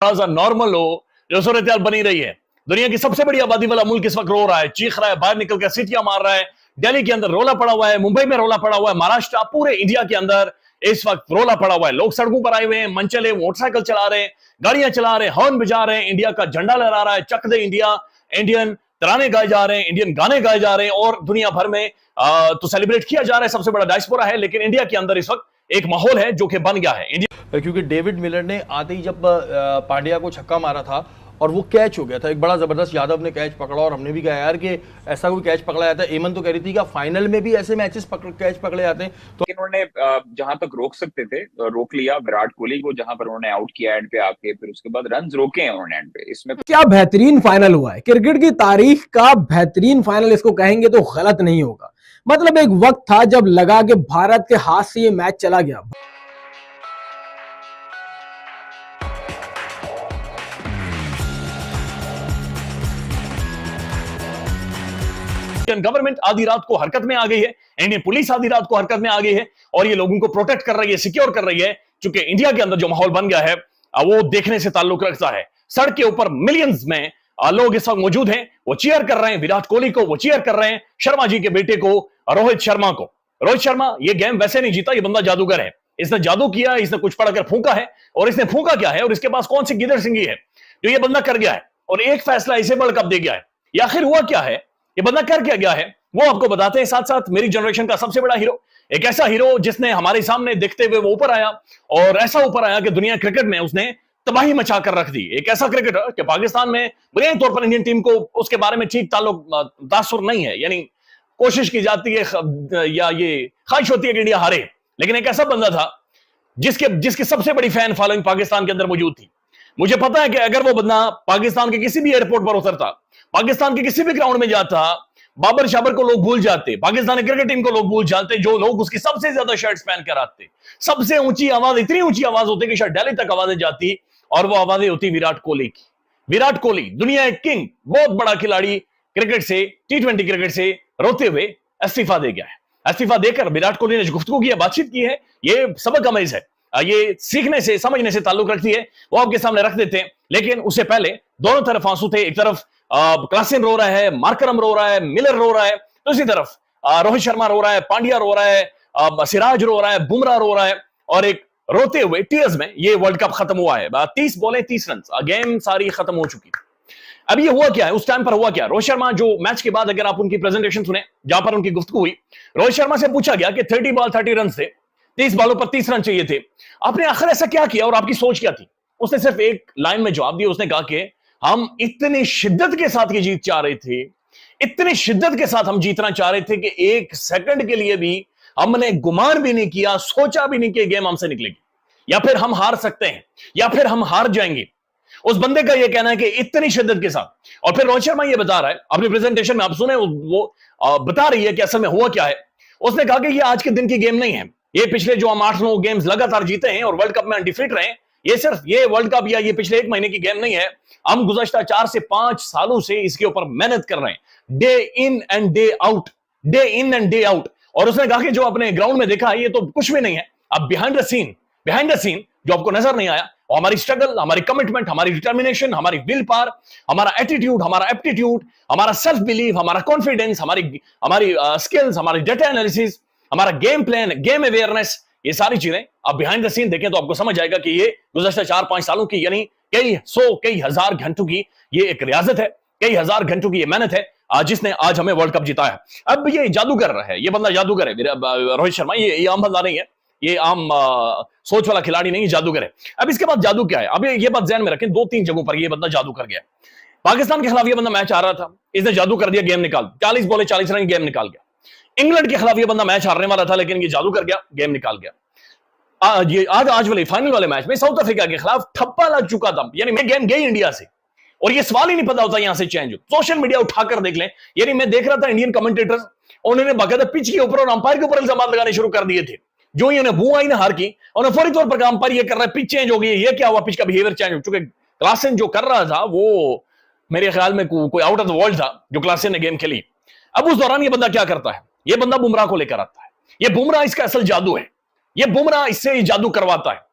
Normal हो जो सूरत बनी रही है। दुनिया की सबसे बड़ी आबादी वाला मुल्क इस वक्त रो रहा है, चीख रहा है, बाहर निकलकर सीटियां मार रहा है। दिल्ली के अंदर रोला पड़ा हुआ है, मुंबई में रोला पड़ा हुआ है, महाराष्ट्र, पूरे इंडिया के अंदर इस वक्त रोला पड़ा हुआ है। लोग सड़कों पर आए हुए हैं, मनचले मोटरसाइकिल चला रहे हैं, गाड़ियां चला रहे हैं, हॉर्न बजा रहे हैं, इंडिया का झंडा लहरा रहा है, चक दे इंडिया, इंडियन तराने गाए जा रहे हैं, इंडियन गाने गाए जा रहे हैं और दुनिया भर में तो सेलिब्रेट किया जा रहा है। सबसे बड़ा डायस्पोरा है, लेकिन इंडिया के अंदर इस वक्त एक माहौल है जो कि बन गया है इंडिया। क्योंकि डेविड मिलर ने आते ही जब पांड्या को छक्का मारा था और वो कैच हो गया था, एक बड़ा जबरदस्त यादव ने कैच पकड़ा और हमने भी कहा यार कि ऐसा कोई कैच पकड़ा जाता है। एमन तो कह रही थी कि फाइनल में भी ऐसे मैचेस कैच पकड़े जाते हैं। तो इन्होंने जहां तक रोक सकते थे रोक लिया विराट कोहली को, जहां पर उन्होंने आउट किया एंड पे आके, फिर उसके बाद रन रोके हैं उन्होंने एंड पे। इसमें क्या बेहतरीन फाइनल हुआ है, क्रिकेट की तारीख का बेहतरीन फाइनल इसको कहेंगे तो गलत नहीं होगा। मतलब एक वक्त था जब लगा कि भारत के हाथ से ये मैच चला गया। गवर्नमेंट आधी रात को हरकत में आ गई है, इंडियन पुलिस आधी रात को हरकत में आ गई है और ये लोगों को प्रोटेक्ट कर रही है, सिक्योर कर रही है। क्योंकि इंडिया के अंदर जो माहौल बन गया है वो देखने से ताल्लुक रखता है। सड़क के ऊपर मिलियंस में लोग इस वक्त मौजूद हैं, वो चीयर कर रहे हैं विराट कोहली को, वो चीयर कर रहे हैं शर्मा जी के बेटे को, रोहित शर्मा को। रोहित शर्मा ये गेम वैसे नहीं जीता, ये बंदा जादूगर है, इसने जादू किया है, इसने कुछ पढ़कर फूंका है। और इसने फूंका क्या है और इसके पास कौन सी गिदड़ सिंगी है जो ये बंदा कर गया है और एक फैसला इसे वर्ल्ड कप दे गया है। ये आखिर हुआ क्या है, ये बंदा कर क्या गया है, वो आपको बताते हैं। साथ साथ मेरी जनरेशन का सबसे बड़ा हीरो, एक ऐसा हीरो जिसने हमारे सामने दिखते हुए वो ऊपर आया और ऐसा ऊपर आया कि दुनिया क्रिकेट में उसने तबाही मचा कर रख दी। एक ऐसा क्रिकेटर कि पाकिस्तान में बुनियादी तौर पर इंडियन टीम को उसके बारे में ठीक तासुर नहीं है, यानी कोशिश की जाती है या ये ख्वाहिश होती है कि इंडिया हारे, लेकिन एक ऐसा बंदा था जिसकी सबसे बड़ी फैन फॉलोइंग पाकिस्तान के अंदर मौजूद थी। मुझे पता है कि अगर वो बंदा पाकिस्तान के किसी भी एयरपोर्ट पर उतरता, पाकिस्तान के किसी भी ग्राउंड में जाता, बाबर शाबर को लोग भूल जाते, पाकिस्तानी क्रिकेट टीम को लोग भूल जाते, जो लोग उसकी सबसे ज्यादा शर्ट्स पहन कर आते। सबसे ऊंची आवाज, इतनी ऊंची आवाज होती कि शायद दिल्ली तक आवाजें जाती और वो आवाजें होती विराट कोहली की। विराट कोहली दुनिया एक किंग, बहुत बड़ा खिलाड़ी, क्रिकेट से, T20 क्रिकेट से रोते हुए इस्तीफा दे गया है। इस्तीफा देकर विराट कोहली ने जो गुफ्तगू की है, बातचीत की है, ये सबक अमेज है, ये सीखने से, समझने से ताल्लुक रखती है, वो आपके सामने रख देते हैं। लेकिन उससे पहले दोनों तरफ आंसू थे, एक तरफ क्लासन रो रहा है, मार्करम रो रहा है, मिलर रो रहा है, दूसरी तरफ रोहित शर्मा रो रहा है, पांड्या रो रहा है, सिराज रो रहा है, बुमराह रो रहा है और एक रोते हुए टीयर्स में ये वर्ल्ड कप खत्म हुआ है। 30 बॉलें 30 रन, गेम सारी खत्म हो चुकी। अब ये हुआ क्या है, उस टाइम पर हुआ क्या? रोहित शर्मा जो मैच के बाद, अगर आप उनकी प्रेजेंटेशन सुने जहां पर उनकी गुफ्तगू हुई, रोहित शर्मा से पूछा गया कि 30 बॉल 30 रन से 30 बॉलों पर 30 रन चाहिए थे, आपने आखिर ऐसा क्या किया और आपकी सोच क्या थी? उसने सिर्फ एक लाइन में जवाब दिया, उसने कहा कि हम इतनी शिद्दत के साथ ये जीत चाह रहे थे, इतनी शिद्दत के साथ हम जीतना चाह रहे थे कि एक सेकंड के लिए भी हमने गुमान भी नहीं किया, सोचा भी नहीं कि गेम हमसे निकलेगी या फिर हम हार सकते हैं या फिर हम हार जाएंगे। उस बंदे का यह कहना है कि इतनी शिद्दत के साथ। और फिर रोहित शर्मा ये बता रहा है अपनी प्रेजेंटेशन में, आप सुने, वो बता रही है कि असल में हुआ क्या है। उसने कहा कि ये आज के दिन की गेम नहीं है, ये पिछले जो हम 8-9 गेम्स लगातार जीते हैं और वर्ल्ड कप में अनडिफीट रहे हैं, ये सिर्फ ये वर्ल्ड कप या ये पिछले 1 महीने की गेम नहीं है। हम गुज़श्ता 4 से 5 सालों से इसके ऊपर मेहनत कर रहे हैं, day in and day out, day in and day out. और उसने कहा कि जो अपने ग्राउंड में देखा है ये तो कुछ भी नहीं है। अब बिहाइंड द सीन जो आपको नजर नहीं आया, और हमारी स्ट्रगल, हमारी कमिटमेंट, हमारी डिटर्मिनेशन, हमारी विल पावर, हमारा एटीट्यूड, हमारा एप्टीट्यूड, हमारा सेल्फ बिलीव, हमारा कॉन्फिडेंस, हमारी स्किल्स, हमारी डेटा एनालिसिस, हमारा गेम प्लान, गेम अवेयरनेस, ये सारी चीजें आप बिहाइंड द सीन देखें तो आपको समझ आएगा कि ये गुज़श्ता 4-5 सालों की, यानी कई 100 कई हजार घंटों की ये एक रियाजत है, कई हजार घंटों की ये मेहनत है जिसने आज हमें वर्ल्ड कप जिताया है। अब ये जादूगर है, ये बंदा जादूगर है रोहित शर्मा, ये आम बंदा नहीं है, ये आम सोच वाला खिलाड़ी नहीं, जादूगर है। अब इसके बाद जादू क्या है, अब ये बात ध्यान में रखें, 2-3 जगहों पर ये बंदा जादू कर गया। पाकिस्तान के खिलाफ ये बंदा मैच आ रहा था, इसने जादू कर दिया, गेम निकाल, 40 बॉले 40 रन, गेम निकाल गया। इंग्लैंड के खिलाफ ये बंदा मैच हारने वाला था, लेकिन ये जादू कर गया, गेम निकाल गया। आज वाले फाइनल वाले मैच में साउथ अफ्रीका के खिलाफ ठप्पा लग चुका था, यानी मैं गेम गई इंडिया से और ये सवाल ही नहीं पता होता यहां से चेंज हो। सोशल मीडिया उठाकर देख लें, यानी मैं देख रहा था इंडियन कमेंटेटर्स, उन्होंने बाकायदा पिच के ऊपर और अंपायर के ऊपर इल्जाम लगाने शुरू कर दिए थे। जो ही उन्हें बू आई ना हार की, उन्हें फौरी तौर पर अंपायर ये कर रहा है, पिच चेंज हो गई है, ये क्या हुआ, पिच का बिहेवियर चेंज हो चुका है। क्लासन जो कर रहा था वो मेरे ख्याल में कोई आउट ऑफ द वर्ल्ड था जो क्लासन ने गेम खेली। अब उस दौरान ये बंदा क्या करता है, ये बंदा बुमराह को लेकर आता है, ये बुमराह इसका असल जादू है, ये बुमराह इससे जादू करवाता है।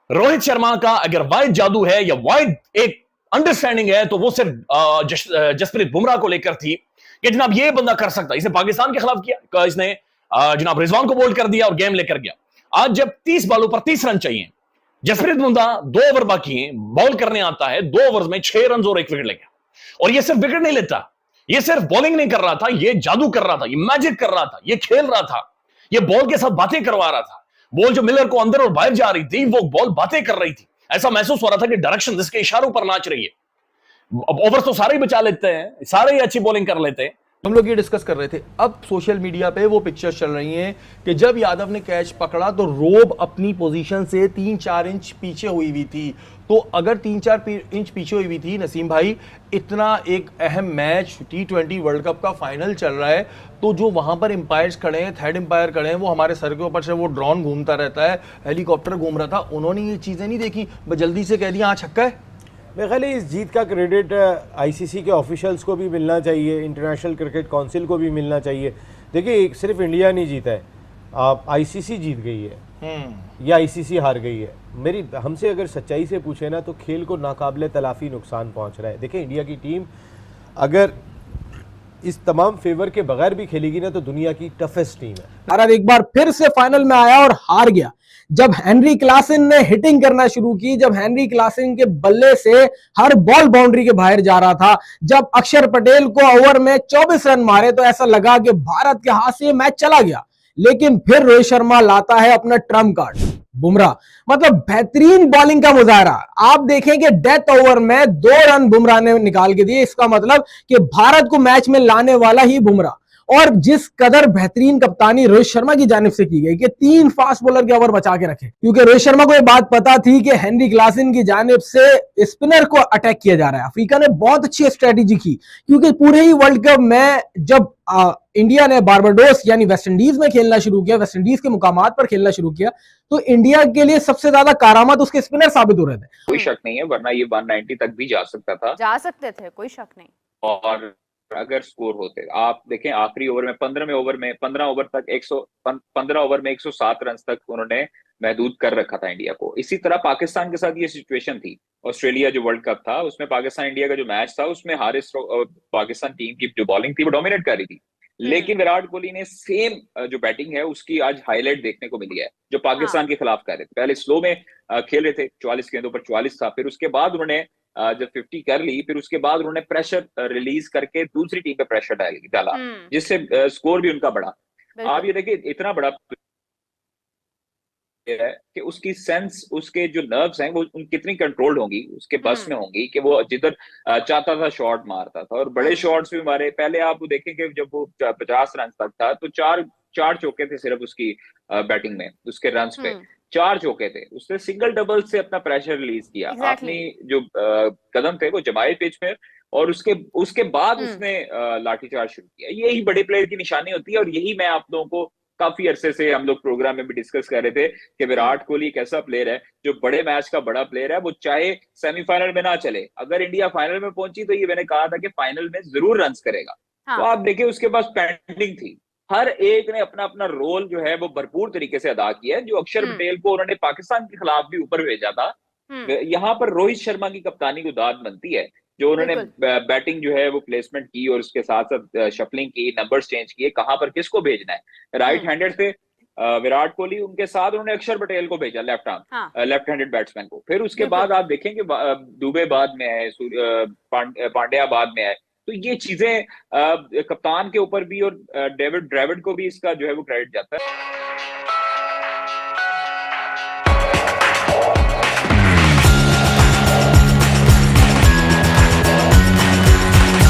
रोहित शर्मा का अगर वाइड जादू है या वाइड एक अंडरस्टैंडिंग है तो वो सिर्फ जसप्रीत बुमराह को लेकर थी कि जनाब ये बंदा कर सकता। इसने पाकिस्तान के खिलाफ किया, इसने जनाब रिजवान को बोल्ड कर दिया और गेम लेकर गया। आज जब 30 बॉलों पर 30 रन चाहिए, जसप्रीत बुमराह 2 ओवर बाकी हैं, बॉल करने आता है, 2 ओवर्स में 6 रन और 1 विकेट ले गया। और ये सिर्फ विकेट नहीं लेता, ये सिर्फ बॉलिंग नहीं कर रहा था, ये जादू कर रहा था, ये मैजिक कर रहा था, ये खेल रहा था, ये बॉल के साथ बातें करवा रहा था। बॉल जो मिलर को अंदर और बाहर जा रही थी, वो बॉल बातें कर रही थी। ऐसा महसूस हो रहा था कि डायरेक्शन जिसके इशारों पर नाच रही है। ओवर तो सारे ही बचा लेते हैं, सारे ही अच्छी बॉलिंग कर लेते हैं। हम लोग ये डिस्कस कर रहे थे, अब सोशल मीडिया पे वो पिक्चर्स चल रही हैं कि जब यादव ने कैच पकड़ा तो रोब अपनी पोजीशन से 3-4 इंच पीछे हुई हुई थी। तो अगर 3-4 इंच पीछे हुई हुई थी नसीम भाई, इतना एक अहम मैच T20 वर्ल्ड कप का फाइनल चल रहा है, तो जो वहां पर एम्पायर्स खड़े हैं, थर्ड एम्पायर खड़े हैं, वो हमारे सर के ऊपर से वो ड्रोन घूमता रहता है, हेलीकॉप्टर घूम रहा था, उन्होंने ये चीजें नहीं देखी, जल्दी से कह दिया हाँ छक्का है। मेरे ख्याल इस जीत का क्रेडिट आईसीसी के ऑफिशियल्स को भी मिलना चाहिए, इंटरनेशनल क्रिकेट काउंसिल को भी मिलना चाहिए। देखिए सिर्फ इंडिया नहीं जीता है, आईसीसी जीत गई है या आईसीसी हार गई है। मेरी हमसे अगर सच्चाई से पूछे ना तो खेल को नाकाबिले तलाफी नुकसान पहुंच रहा है। देखिए इंडिया की टीम अगर इस तमाम फेवर के बगैर भी खेलेगी ना तो दुनिया की टफेस्ट टीम है। भारत एक बार फिर से फाइनल में आया और हार गया। जब हेनरी क्लासन ने हिटिंग करना शुरू की, जब हेनरी क्लासन के बल्ले से हर बॉल बाउंड्री के बाहर जा रहा था, जब अक्षर पटेल को ओवर में 24 रन मारे तो ऐसा लगा कि भारत के हाथ से मैच चला गया। लेकिन फिर रोहित शर्मा लाता है अपना ट्रम्प कार्ड, बुमराह। मतलब बेहतरीन बॉलिंग का मुजाहरा। आप देखें कि डेथ ओवर में 2 रन बुमराह ने निकाल के दिए। इसका मतलब कि भारत को मैच में लाने वाला ही बुमराह। और जिस कदर बेहतरीन कप्तानी रोहित शर्मा की जानिब से की गई कि 3 फास्ट बॉलर के ओवर बचा के रखे, क्योंकि रोहित शर्मा को यह बात पता थी कि हेनरी क्लासन की जानिब से स्पिनर को अटैक किया जा रहा है। अफ्रीका ने बहुत अच्छी स्ट्रेटेजी की, क्योंकि पूरे ही वर्ल्ड कप में जब इंडिया ने बारबाडोस यानी वेस्ट इंडीज में खेलना शुरू किया, वेस्ट इंडीज के मुकामात पर खेलना शुरू किया, तो इंडिया के लिए सबसे ज्यादा कारामत उसके स्पिनर साबित हो रहे थे। कोई शक नहीं है, वरना ये 190 तक भी जा सकता था, जा सकते थे, कोई शक नहीं। और अगर स्कोर होते, आप देखें आखिरी ओवर में 15 ओवर तक 15 ओवर में 107 रन तक उन्होंने महदूद कर रखा था इंडिया को। इसी तरह पाकिस्तान के साथ ये सिचुएशन थी। ऑस्ट्रेलिया जो वर्ल्ड कप था उसमें पाकिस्तान इंडिया का जो मैच था उसमें हारिस पाकिस्तान टीम की जो बॉलिंग थी वो डोमिनेट कर रही थी, लेकिन विराट कोहली ने सेम जो बैटिंग है उसकी आज हाईलाइट देखने को मिली है जो पाकिस्तान के खिलाफ कर रहे थे। पहले स्लो में खेल रहे थे, 44 गेंदों पर 44 था, फिर उसके बाद उन्होंने जब 50 कर ली, फिर उसके बाद उन्होंने प्रेशर रिलीज करके दूसरी टीम पे प्रेशर डाला, जिससे स्कोर भी उनका बढ़ा। आप ये देखिए इतना बड़ा है कि उसकी सेंस, उसके जो नर्व्स हैं वो कितनी कंट्रोल्ड होंगी, उसके बस में होंगी कि वो जिधर चाहता था शॉट मारता था, और बड़े शॉट्स भी मारे। पहले आप वो देखेंगे जब वो 50 रन तक था तो चार चौके थे सिर्फ उसकी बैटिंग में, उसके रन्स पे 4 चौके थे। उसने सिंगल डबल से अपना प्रेशर रिलीज किया। अपनी जो कदम थे वो जमाए पिच में, और उसके बाद उसने लाठीचार्ज शुरू किया। यही बड़े प्लेयर की निशानी होती है, और यही मैं आप लोगों को काफी अरसे से हम लोग प्रोग्राम में भी डिस्कस कर रहे थे कि विराट कोहली एक ऐसा प्लेयर है जो बड़े मैच का बड़ा प्लेयर है। वो चाहे सेमीफाइनल में ना चले, अगर इंडिया फाइनल में पहुंची तो ये मैंने कहा था कि फाइनल में जरूर रन्स करेगा। तो आप देखिए उसके पास पेंडिंग थी, हर एक ने अपना अपना रोल जो है वो भरपूर तरीके से अदा किया है। जो अक्षर पटेल को उन्होंने पाकिस्तान के खिलाफ भी ऊपर भेजा था, यहाँ पर रोहित शर्मा की कप्तानी को दाद बनती है, जो उन्होंने बैटिंग जो है वो प्लेसमेंट की और उसके साथ साथ शफलिंग की, नंबर्स चेंज किए, कहां पर किसको भेजना है। राइट हैंडेड थे विराट कोहली, उनके साथ उन्होंने अक्षर पटेल को भेजा, लेफ्ट हैंडेड बैट्समैन को। फिर उसके बाद आप देखेंगे दुबे बाद में आए, पांड्या बाद में आए। तो ये चीजें कप्तान के ऊपर भी और डेविड ड्रेविड को भी इसका जो है वो क्रेडिट जाता है।